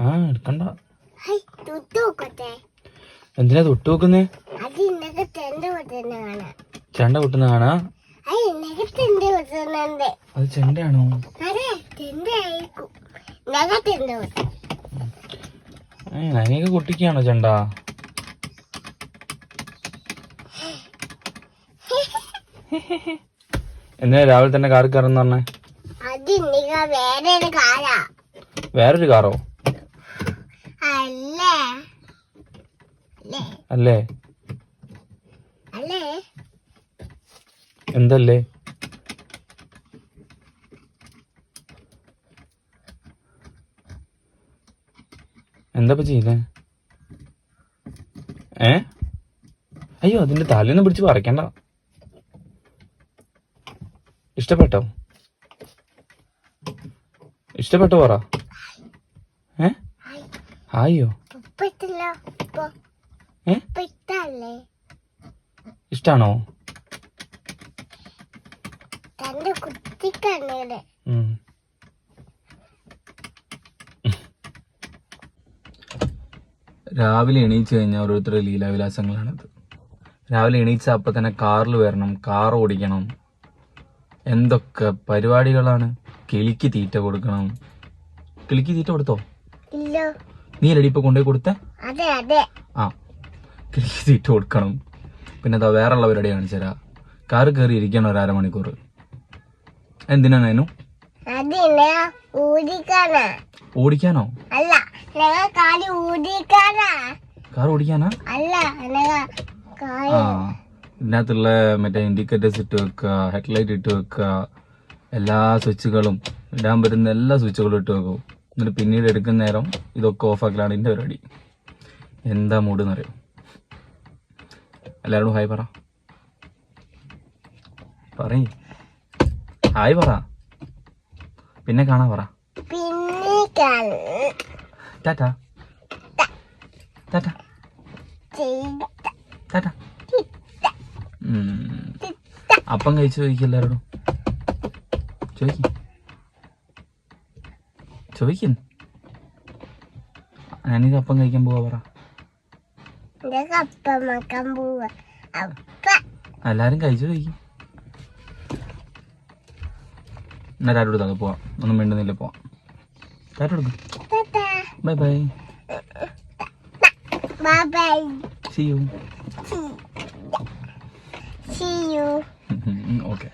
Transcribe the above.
ആ എടുക്കണ്ട. എന്തിനാ തൊട്ട് നോക്കുന്നേ? ചെണ്ട കൊട്ടുന്ന കാണാ? അത് ചെണ്ടയാണോ? നനിയൊക്കെ കൊട്ടിക്കാണോ ചെണ്ട? എന്തിനാ രാവിലെ തന്നെ കാർ കയറുന്ന പറഞ്ഞേ? വേറൊരു കാറോ? അല്ലേ? എന്തല്ലേ? എന്താ ചെയ്യുന്നേ? അയ്യോ, അതിന്റെ തലേന്ന് പിടിച്ച് പറിക്കണ്ട. ഇഷ്ടപ്പെട്ടോ? ഇഷ്ടപ്പെട്ടോ പറ. ഹായോ? ഇഷ്ടാണോ? രാവിലെ എണീച്ച് കഴിഞ്ഞാൽ ഓരോരുത്തരുടെ ലീലാവിലാസങ്ങളാണത്. രാവിലെ എണീച്ച അപ്പം തന്നെ കാറിൽ വരണം, കാർ ഓടിക്കണം, എന്തൊക്കെ പരിപാടികളാണ്. കിളിക്ക് തീറ്റ കൊടുക്കണം. കിളിക്ക് തീറ്റ കൊടുത്തോ? നീ അല്ലടി ഇപ്പൊ കൊണ്ടുപോയി കൊടുത്തേ? ആ, കിളിക്ക് തീറ്റ കൊടുക്കണം. പിന്നെ അതാ വേറെയുള്ള പരിപാടി കാണിച്ചരാ. കാറ് കയറി ഇരിക്കണം ഒരു അരമണിക്കൂർ. എന്തിനാണ് അതിനു? ഓടിക്കാനോ? കാർ ഓടിക്കാനാ? ആ, ഇതിനകത്തുള്ള മറ്റേ ഇൻഡിക്കേറ്റേഴ്സ് ഇട്ട് വെക്കുക, ഹെഡ്ലൈറ്റ് ഇട്ട് വെക്കുക, എല്ലാ സ്വിച്ചുകളും ഇടാൻ പറ്റുന്ന എല്ലാ സ്വിച്ചുകളും ഇട്ട് വെക്കും. എന്നിട്ട് പിന്നീട് എടുക്കുന്ന നേരം ഇതൊക്കെ ഓഫാക്കലാണ് ഇതിന്റെ പരിപാടി. എന്താ മൂഡ് എന്നറിയോ? എല്ലാവരോടും ഹായ് പറ. ഹായ് പറ. പിന്നെ കാണാ പറ. ടാറ്റാ. ടാറ്റാ. ടാറ്റാ. അപ്പം കഴിച്ചു ചോദിക്കും എല്ലാവരോടും. ചോദിക്കും. ഞാനിത് അപ്പം കഴിക്കാൻ പോവാ പറ. എല്ലാരും കഴിച്ചു ചോദിക്കും. എന്നാ ടാറ്റ കൊടുത്താൽ പോവാം. ഒന്നും വേണ്ടുന്നില്ല, പോവാം. ടാറ്റ കൊടുക്കും. Bye bye. See you. Okay.